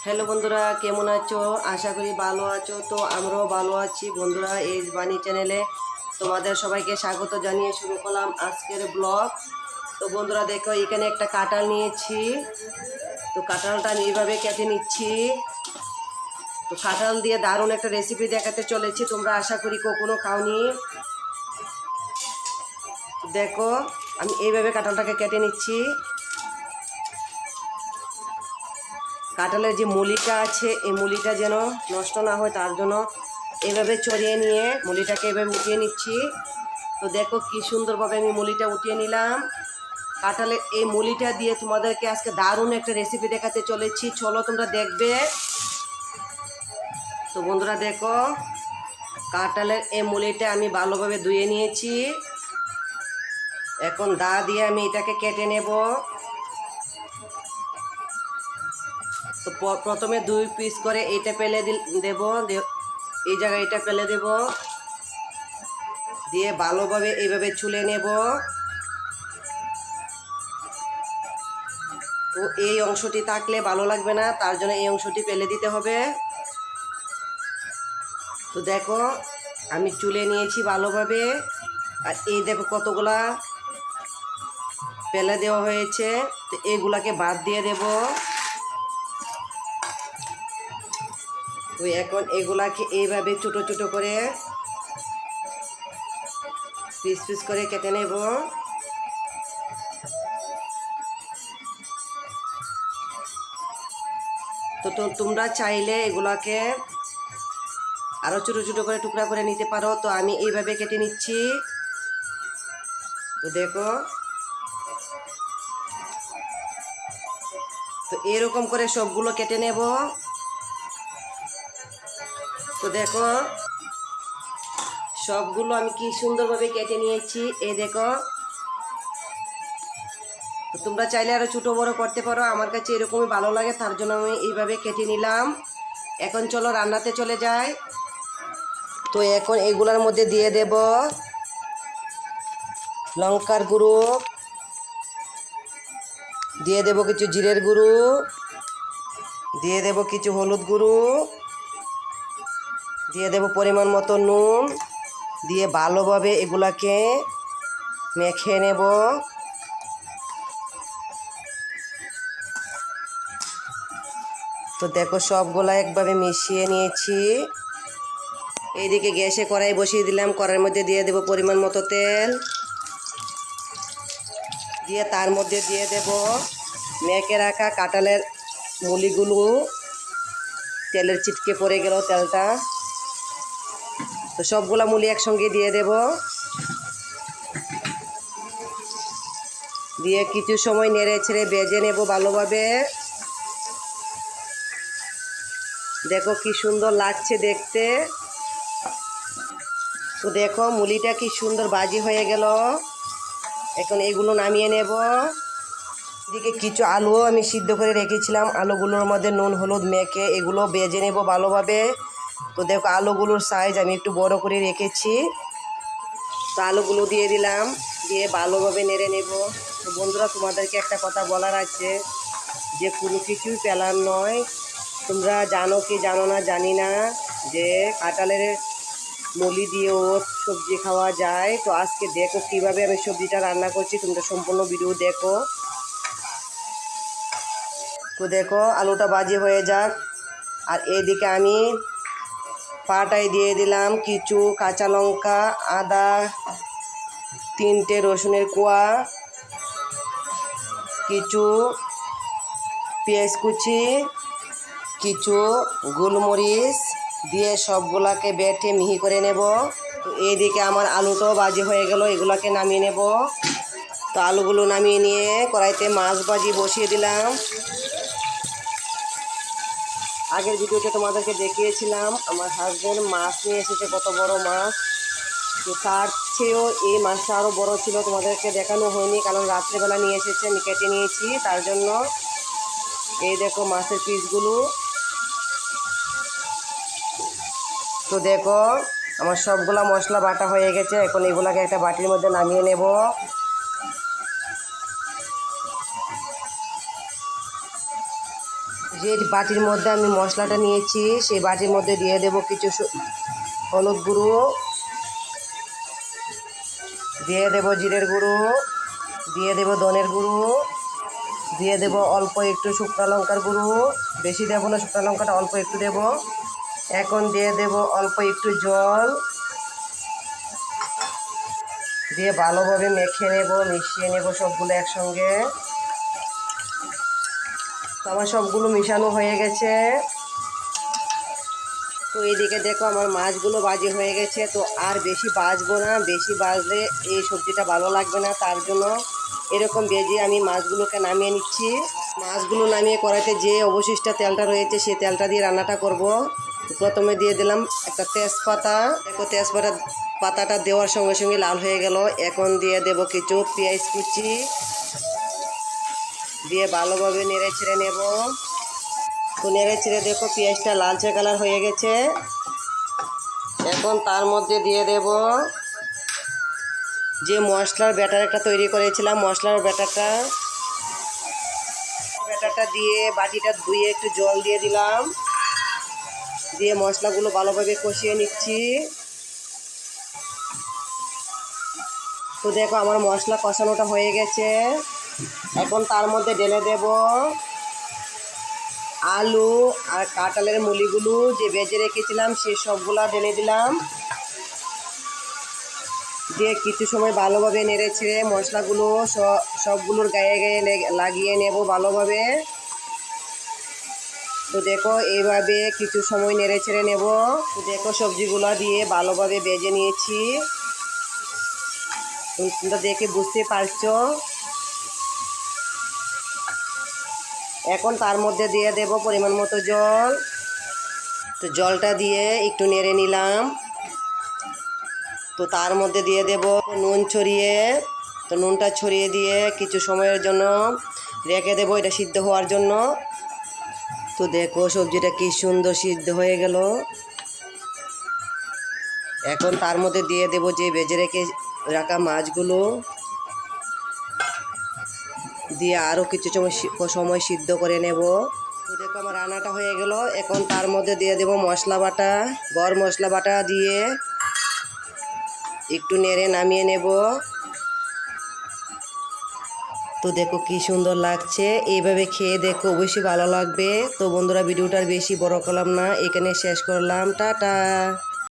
Hello বন্ধুরা, কেমন আছো? আশা করি ভালো আছো। তো আমরাও ভালো আছি বন্ধুরা। এজ বাণী চ্যানেলে তোমাদের সবাইকে স্বাগত জানিয়ে শুরু করলাম আজকের ব্লগ। তো বন্ধুরা দেখো, এখানে একটা কাঁঠাল নিয়েছি। তো কাঁঠালটা আমি এইভাবে কেটে নিচ্ছি। তো কাঁঠাল দিয়ে দারুণ একটা রেসিপি দেখাতে চলেছি, তোমরা আশা করি কখনো খাওনি। দেখো, আমি এইভাবে কাঁঠালটাকে কেটে নিচ্ছি। কাঁঠালের যে মুলিটা আছে, এই মুলিটা যেন নষ্ট না হয় তার জন্য এভাবে চড়িয়ে নিয়ে মুলিটাকে এভাবে উঠিয়ে নিচ্ছি। তো দেখো কি সুন্দরভাবে আমি মুলিটা উঠিয়ে নিলাম। কাঁঠালের এই মুলিটা দিয়ে তোমাদেরকে আজকে দারুণ একটা রেসিপি দেখাতে চলেছি, চলো তোমরা দেখবে। তো বন্ধুরা দেখো, কাঁঠালের এই মুলিটা আমি ভালোভাবে ধুয়ে নিয়েছি। এখন দা দিয়ে আমি এটাকে কেটে নেব। তো প্রথমে 2 পিস করে এইটা ফেলে দেব, এই জায়গায় এটা ফেলে দেব, দিয়ে ভালোভাবে এইভাবে ছুলে নেব। তো এই অংশটি থাকলে ভালো লাগবে না, তার জন্য এই অংশটি ফেলে দিতে হবে। তো দেখো, আমি চুলে নিয়েছি ভালোভাবে। আর এই দেখো কতগুলা ফেলে দেওয়া হয়েছে। তো এইগুলাকে বাদ দিয়ে দেব। তো এখন এগুলাকে এইভাবে ছোটো ছোটো করে পিস পিস করে কেটে নেব। তো তোমরা চাইলে এগুলাকে আরও ছোটো ছোটো করে টুকরা করে নিতে পারো। তো আমি এইভাবে কেটে নিচ্ছি। তো দেখো, তো এরকম করে সবগুলো কেটে নেব। তো দেখো, সবগুলো আমি কি সুন্দরভাবে কেটে নিয়েছি, এই দেখো। তো তোমরা চাইলে আরও ছোটো বড়ো করতে পারো, আমার কাছে এরকমই ভালো লাগে, তার জন্য আমি এইভাবে কেটে নিলাম। এখন চলো রান্নাতে চলে যাই। তো এখন এগুলোর মধ্যে দিয়ে দেব লঙ্কার গুঁড়ো, দিয়ে দেব কিছু জিরের গুঁড়ো, দিয়ে দেব কিছু হলুদ গুঁড়ো, দিয়ে দেব পরিমাণ মতো নুন, দিয়ে ভালোভাবে এগুলাকে মেখে নেব। তো দেখো, সবগুলা একভাবে মিশিয়ে নিয়েছি। এইদিকে গ্যাসে কড়াই বসিয়ে দিলাম। কড়াইয়ের মধ্যে দিয়ে দেব পরিমাণ মতো তেল, দিয়ে তার মধ্যে দিয়ে দেব মেখে রাখা কাঁঠালের মুলিগুলো। তেলের ছিটকে পড়ে গেল তেলটা। তো সবগুলা মুলি একসঙ্গে দিয়ে দেব, দিয়ে কিছু সময় নেড়ে ছেড়ে ভেজে নেব ভালোভাবে। দেখো কি সুন্দর লাগছে দেখতে। তো দেখো, মুলিটা কি সুন্দর ভাজি হয়ে গেল। এখন এগুলো নামিয়ে নেব। এদিকে কিছু আলুও আমি সিদ্ধ করে রেখেছিলাম, আলুগুলোর মধ্যে নুন হলুদ মেখে এগুলো ভেজে নেব ভালোভাবে। তো দেখো, আলুগুলোর সাইজ আমি একটু বড় করে রেখেছি। তো আলুগুলো দিয়ে দিলাম, দিয়ে ভালোভাবে নেড়ে নেব। তো বন্ধুরা, তোমাদেরকে একটা কথা বলার আছে, যে কোনো কিছুই ফেলার নয়। তোমরা জানো কি জানো না জানি না, যে কাঁঠালের মুলি দিয়েও সবজি খাওয়া যায়। তো আজকে দেখো কিভাবে আমি সবজিটা রান্না করছি, তোমরা সম্পূর্ণ ভিডিও দেখো। তো দেখো, আলুটা ভাজি হয়ে যাক। আর এইদিকে আমি পাটায় দিয়ে দিলাম কিছু কাঁচা লঙ্কা, আদা, 3টে রসুনের কোয়া, কিছু পেঁয়াজ কুচি, কিছু গোলমরিচ দিয়ে সবগুলাকে বেটে মিহি করে নেব। তো এইদিকে আমার আলুটাও ভাজি হয়ে গেল, এগুলাকে নামিয়ে নেব। তো আলুগুলো নামিয়ে নিয়ে কড়াইতে মাছ ভাজি বসিয়ে দিলাম। আগের ভিডিওতে তোমাদেরকে দেখিয়েছিলাম আমার হাজব্যান্ড মাছ নিয়ে এসেছে, কত বড় মাছ। তো তার চেয়েও এই মাছটা আরও বড় ছিল, তোমাদেরকে দেখানো হয়নি কারণ রাত্রেবেলা নিয়ে এসেছে, আমি কেটে নিয়েছি তার জন্য। এই দেখো মাছের পিসগুলো। তো দেখো, আমার সবগুলা মশলা বাটা হয়ে গেছে। এখন এগুলাকে একটা বাটির মধ্যে নামিয়ে নেব। যে বাটির মধ্যে আমি মশলাটা নিয়েছি সেই বাটির মধ্যে দিয়ে দেব কিছু হলুদ গুঁড়ো, দিয়ে দেব জিরের গুঁড়ো, দিয়ে দেব ধনের গুঁড়ো, দিয়ে দেব অল্প একটু শুকনো লঙ্কার গুঁড়ো, বেশি দেব না, শুকনো লঙ্কাটা অল্প একটু দেব। এখন দিয়ে দেব অল্প একটু জল, দিয়ে ভালোভাবে মেখে নেব, মিশিয়ে নেব সবগুলো একসঙ্গে। তো আমার সবগুলো মিশানো হয়ে গেছে। তো এইদিকে দেখো আমার মাছগুলো ভাজি হয়ে গেছে। তো আর বেশি ভাজবো না, বেশি ভাজলে এই সবজিটা ভালো লাগবে না, তার জন্য এরকম ভেজে আমি মাছগুলোকে নামিয়ে নিচ্ছি। মাছগুলো নামিয়ে কড়াইতে যে অবশিষ্ট তেলটা রয়েছে সেই তেলটা দিয়ে রান্নাটা করব। প্রথমে দিয়ে দিলাম একটা তেজপাতা, দেখো পাতাটা দেওয়ার সঙ্গে সঙ্গে লাল হয়ে গেল। এখন দিয়ে দেব কিছু পেঁয়াজ কুচি, দিয়ে ভালোভাবে নেড়ে ছেড়ে নেব। তো নেড়ে ছেড়ে দেখো পেঁয়াজটা লালচে কালার হয়ে গেছে। এখন তার মধ্যে দিয়ে দেব যে মশলার ব্যাটার একটা তৈরি করেছিলাম, মশলার ব্যাটারটা দিয়ে বাটিটা ধুয়ে একটু জল দিয়ে দিলাম, দিয়ে মশলাগুলো ভালোভাবে কষিয়ে নিচ্ছি। তো দেখো আমার মশলা কষানোটা হয়ে গেছে। এখন তার মধ্যে ঢেলে দেব আলু আর কাঁঠালের মুলিগুলো যে ভেজে রেখেছিলাম সে সবগুলা ঢেলে দিলাম, দিয়ে কিছু সময় ভালোভাবে নেড়ে ছেড়ে মশলাগুলো সবগুলোর গায়ে গায়ে লাগিয়ে নেব ভালোভাবে। তো দেখো এইভাবে কিছু সময় নেড়ে ছেড়ে নেব। তো দেখো সবজিগুলো দিয়ে ভালোভাবে ভেজে নিয়েছি, তোমরা দেখে বুঝতে পারছো। এখন তার মধ্যে দিয়ে দেব পরিমাণ মতো জল। তো জলটা দিয়ে একটু নেড়ে নিলাম। তো তার মধ্যে দিয়ে দেব নুন ছড়িয়ে, তো নুনটা ছড়িয়ে দিয়ে কিছু সময়ের জন্য রেখে দেবো এটা সিদ্ধ হওয়ার জন্য। তো দেখো সবজিটা কি সুন্দর সিদ্ধ হয়ে গেল। এখন তার মধ্যে দিয়ে দেব যে ভেজে রেখে রাখা মাছগুলো, দিয়ে আরও কিছু সময় সিদ্ধ করে নেব। তো দেখো আমার রান্নাটা হয়ে গেল। এখন তার মধ্যে দিয়ে দেব মশলা বাটা, গরম মশলা বাটা দিয়ে একটু নেড়ে নামিয়ে নেব। তো দেখো কি সুন্দর লাগছে, এইভাবে খেয়ে দেখো অবশ্যই ভালো লাগবে। তো বন্ধুরা ভিডিওটার বেশি বড় করলাম না, এখানে শেষ করলাম, টাটা।